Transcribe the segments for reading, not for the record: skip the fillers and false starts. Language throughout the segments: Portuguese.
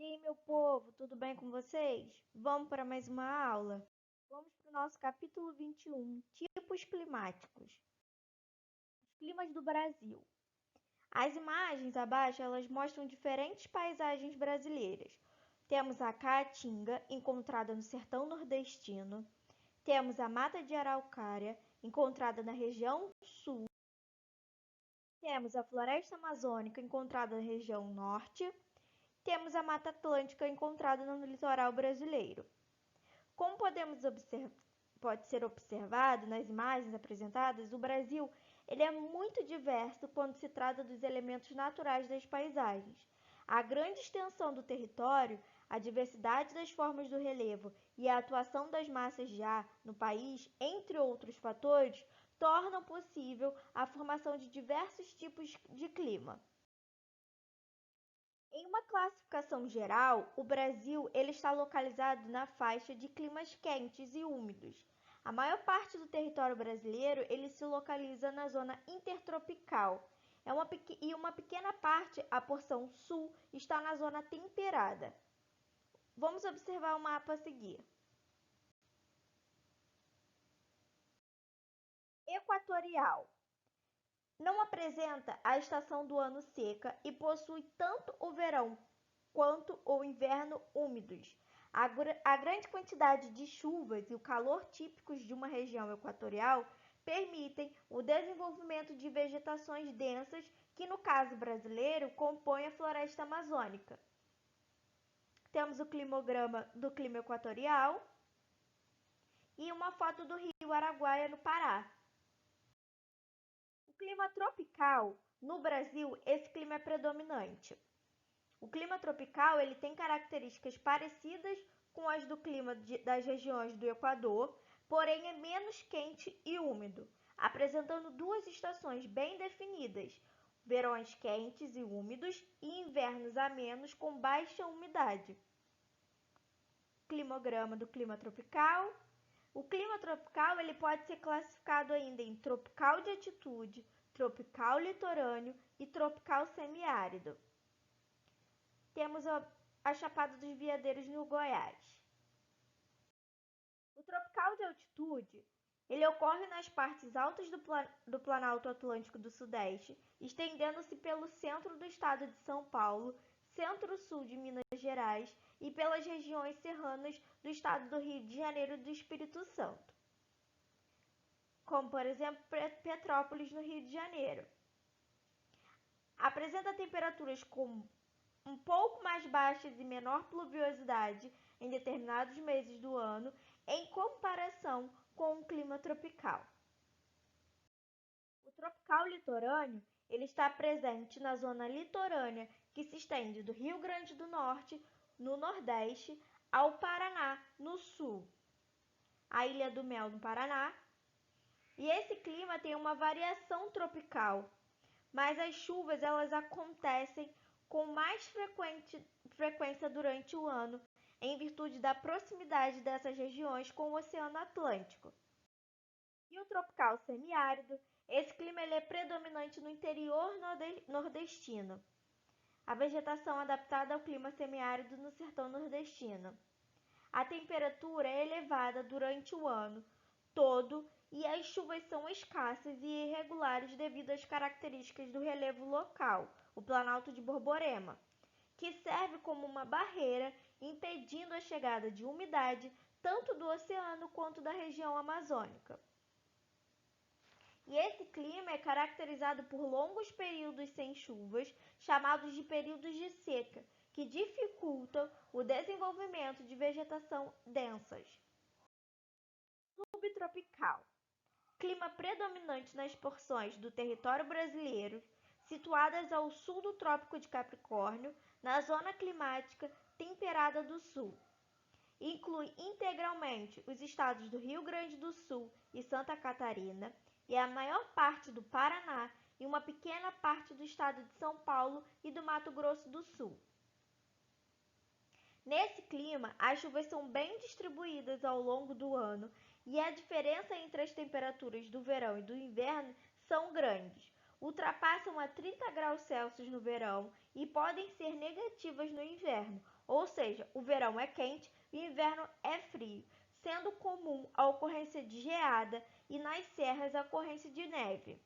aí, meu povo, tudo bem com vocês? Vamos para mais uma aula? Vamos para o nosso capítulo 21, tipos climáticos. Os climas do Brasil. As imagens abaixo, elas mostram diferentes paisagens brasileiras. Temos a Caatinga, encontrada no sertão nordestino. Temos a Mata de Araucária, encontrada na região sul. Temos a Floresta Amazônica, encontrada na região norte. Temos a Mata Atlântica encontrada no litoral brasileiro. Como pode ser observado nas imagens apresentadas, o Brasil ele é muito diverso quando se trata dos elementos naturais das paisagens. A grande extensão do território, a diversidade das formas do relevo e a atuação das massas de ar no país, entre outros fatores, tornam possível a formação de diversos tipos de clima. Em uma classificação geral, o Brasil ele está localizado na faixa de climas quentes e úmidos. A maior parte do território brasileiro ele se localiza na zona intertropical. E uma pequena parte, a porção sul, está na zona temperada. Vamos observar o mapa a seguir. Equatorial. Não apresenta a estação do ano seca e possui tanto o verão quanto o inverno úmidos. A grande quantidade de chuvas e o calor típicos de uma região equatorial permitem o desenvolvimento de vegetações densas que, no caso brasileiro, compõem a floresta amazônica. Temos o climograma do clima equatorial e uma foto do rio Araguaia, no Pará. O clima tropical, no Brasil, esse clima é predominante. O clima tropical ele tem características parecidas com as do clima das regiões do Equador, porém é menos quente e úmido, apresentando duas estações bem definidas, verões quentes e úmidos e invernos amenos com baixa umidade. Climograma do clima tropical. O clima tropical ele pode ser classificado ainda em tropical de altitude, tropical litorâneo e tropical semiárido. Temos a Chapada dos Veadeiros, no Goiás. O tropical de altitude ele ocorre nas partes altas do Planalto Atlântico do Sudeste, estendendo-se pelo centro do estado de São Paulo, centro-sul de Minas Gerais e pelas regiões serranas do estado do Rio de Janeiro e do Espírito Santo, como, por exemplo, Petrópolis, no Rio de Janeiro. Apresenta temperaturas um pouco mais baixas e menor pluviosidade em determinados meses do ano, em comparação com o clima tropical. O tropical litorâneo ele está presente na zona litorânea que se estende do Rio Grande do Norte, no Nordeste, ao Paraná, no Sul, a Ilha do Mel, no Paraná. E esse clima tem uma variação tropical, mas as chuvas elas acontecem com mais frequência durante o ano, em virtude da proximidade dessas regiões com o Oceano Atlântico. E o tropical semiárido, esse clima ele é predominante no interior nordestino. A vegetação adaptada ao clima semiárido no sertão nordestino. A temperatura é elevada durante o ano todo e as chuvas são escassas e irregulares devido às características do relevo local, o Planalto de Borborema, que serve como uma barreira impedindo a chegada de umidade tanto do oceano quanto da região amazônica. E esse clima é caracterizado por longos períodos sem chuvas, chamados de períodos de seca, que dificultam o desenvolvimento de vegetação densas. Subtropical. Clima predominante nas porções do território brasileiro situadas ao sul do Trópico de Capricórnio, na zona climática temperada do Sul. Inclui integralmente os estados do Rio Grande do Sul e Santa Catarina, e a maior parte do Paraná e uma pequena parte do estado de São Paulo e do Mato Grosso do Sul. Nesse clima, as chuvas são bem distribuídas ao longo do ano e a diferença entre as temperaturas do verão e do inverno são grandes. ultrapassam a 30 graus Celsius no verão e podem ser negativas no inverno, ou seja, o verão é quente e o inverno é frio, sendo comum a ocorrência de geada e nas serras a ocorrência de neve.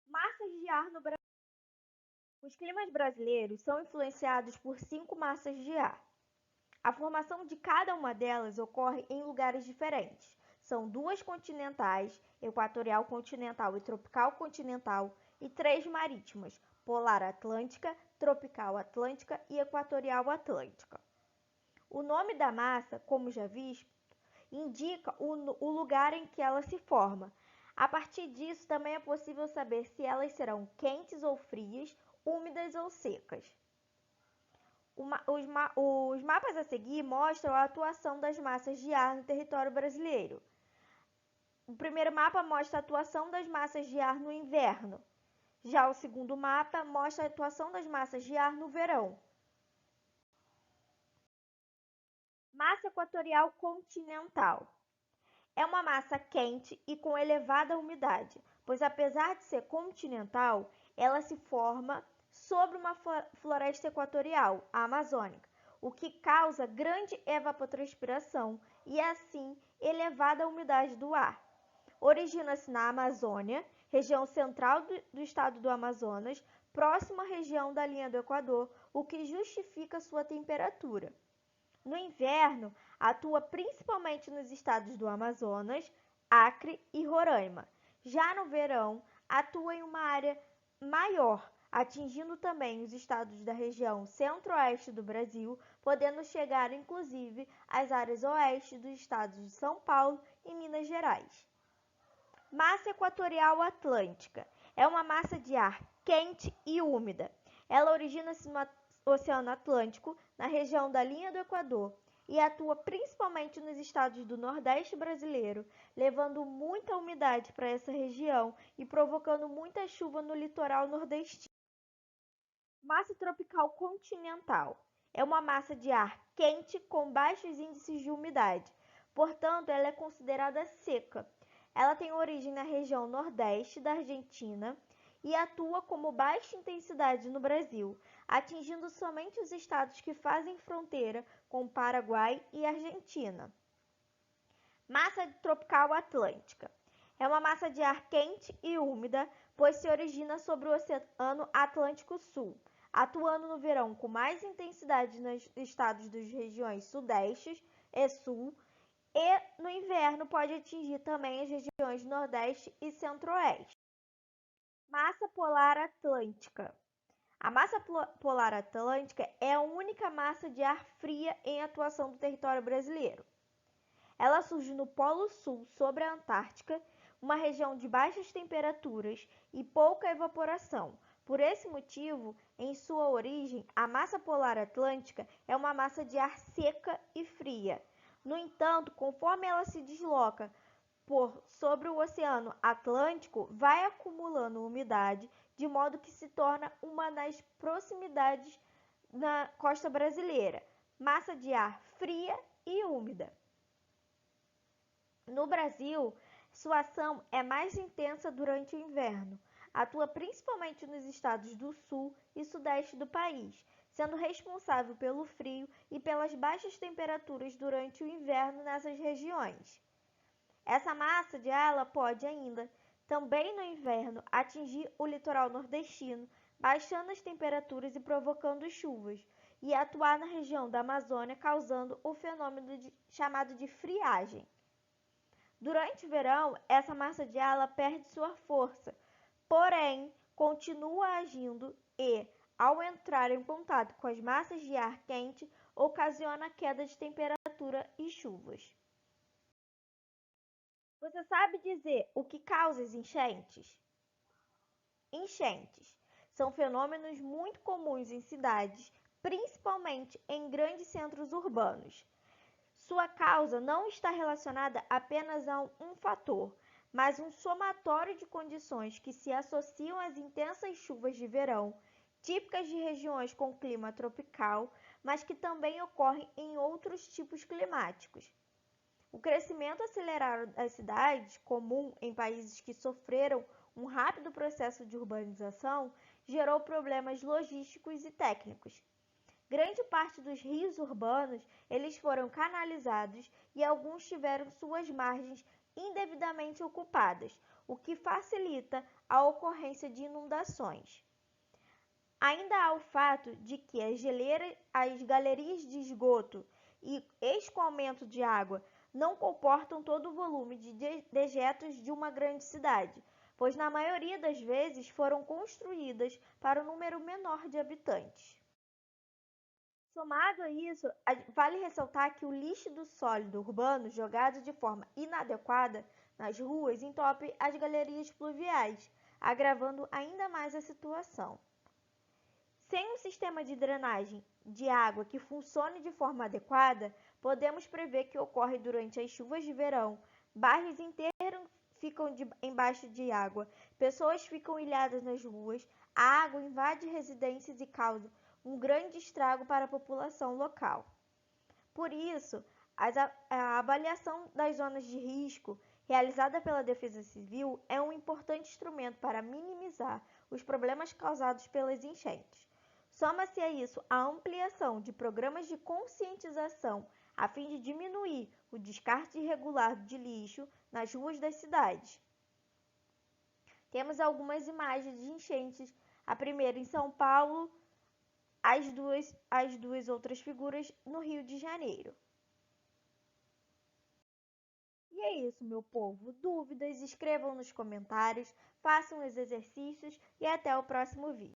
Massas de ar no Brasil. Os climas brasileiros são influenciados por 5 massas de ar. A formação de cada uma delas ocorre em lugares diferentes. São 2 continentais, equatorial continental e tropical continental, e 3 marítimas, polar atlântica, tropical atlântica e equatorial atlântica. O nome da massa, como já visto, indica o lugar em que ela se forma. A partir disso, também é possível saber se elas serão quentes ou frias, úmidas ou secas. Os mapas a seguir mostram a atuação das massas de ar no território brasileiro. O primeiro mapa mostra a atuação das massas de ar no inverno. Já o segundo mapa mostra a atuação das massas de ar no verão. Massa equatorial continental. É uma massa quente e com elevada umidade, pois apesar de ser continental, ela se forma sobre uma floresta equatorial, a amazônica, o que causa grande evapotranspiração e, assim, elevada umidade do ar. Origina-se na Amazônia, região central do estado do Amazonas, próxima à região da linha do Equador, o que justifica sua temperatura. No inverno, atua principalmente nos estados do Amazonas, Acre e Roraima. Já no verão, atua em uma área maior, atingindo também os estados da região centro-oeste do Brasil, podendo chegar inclusive às áreas oeste dos estados de São Paulo e Minas Gerais. Massa equatorial atlântica. É uma massa de ar quente e úmida. Ela origina-se no Oceano Atlântico, na região da linha do Equador, e atua principalmente nos estados do Nordeste brasileiro, levando muita umidade para essa região e provocando muita chuva no litoral nordestino. Massa tropical continental. É uma massa de ar quente com baixos índices de umidade, portanto, ela é considerada seca. Ela tem origem na região nordeste da Argentina e atua como baixa intensidade no Brasil, atingindo somente os estados que fazem fronteira com Paraguai e Argentina. Massa tropical atlântica. É uma massa de ar quente e úmida, pois se origina sobre o Oceano Atlântico Sul, atuando no verão com mais intensidade nos estados das regiões sudeste e sul, e no inverno pode atingir também as regiões nordeste e centro-oeste. Massa polar atlântica. A massa polar atlântica é a única massa de ar fria em atuação do território brasileiro. Ela surge no Polo Sul, sobre a Antártica, uma região de baixas temperaturas e pouca evaporação. Por esse motivo, em sua origem, a massa polar atlântica é uma massa de ar seca e fria. No entanto, conforme ela se desloca sobre o Oceano Atlântico, vai acumulando umidade, de modo que se torna uma das proximidades da costa brasileira, massa de ar fria e úmida. No Brasil, sua ação é mais intensa durante o inverno. Atua principalmente nos estados do sul e sudeste do país, sendo responsável pelo frio e pelas baixas temperaturas durante o inverno nessas regiões. Essa massa de ar pode ainda, também no inverno, atingir o litoral nordestino, baixando as temperaturas e provocando chuvas, e atuar na região da Amazônia, causando o fenômeno chamado de friagem. Durante o verão, essa massa de ar perde sua força, porém, continua agindo e, ao entrar em contato com as massas de ar quente, ocasiona queda de temperatura e chuvas. Você sabe dizer o que causa as enchentes? Enchentes são fenômenos muito comuns em cidades, principalmente em grandes centros urbanos. Sua causa não está relacionada apenas a um fator, mas um somatório de condições que se associam às intensas chuvas de verão, típicas de regiões com clima tropical, mas que também ocorrem em outros tipos climáticos. O crescimento acelerado das cidades, comum em países que sofreram um rápido processo de urbanização gerou problemas logísticos e técnicos. Grande parte dos rios urbanos, eles foram canalizados e alguns tiveram suas margens indevidamente ocupadas, o que facilita a ocorrência de inundações. Ainda há o fato de que as galerias de esgoto e escoamento de água não comportam todo o volume de dejetos de uma grande cidade, pois na maioria das vezes foram construídas para um número menor de habitantes. Somado a isso, vale ressaltar que o lixo do sólido urbano jogado de forma inadequada nas ruas entope as galerias pluviais, agravando ainda mais a situação. Sem um sistema de drenagem de água que funcione de forma adequada, podemos prever que ocorre durante as chuvas de verão, bairros inteiros ficam embaixo de água, pessoas ficam ilhadas nas ruas, a água invade residências e causa um grande estrago para a população local. Por isso, a avaliação das zonas de risco realizada pela Defesa Civil é um importante instrumento para minimizar os problemas causados pelas enchentes. Soma-se a isso a ampliação de programas de conscientização a fim de diminuir o descarte irregular de lixo nas ruas das cidades. Temos algumas imagens de enchentes, a primeira em São Paulo, as duas outras figuras no Rio de Janeiro. E é isso, meu povo. Dúvidas, escrevam nos comentários, façam os exercícios e até o próximo vídeo.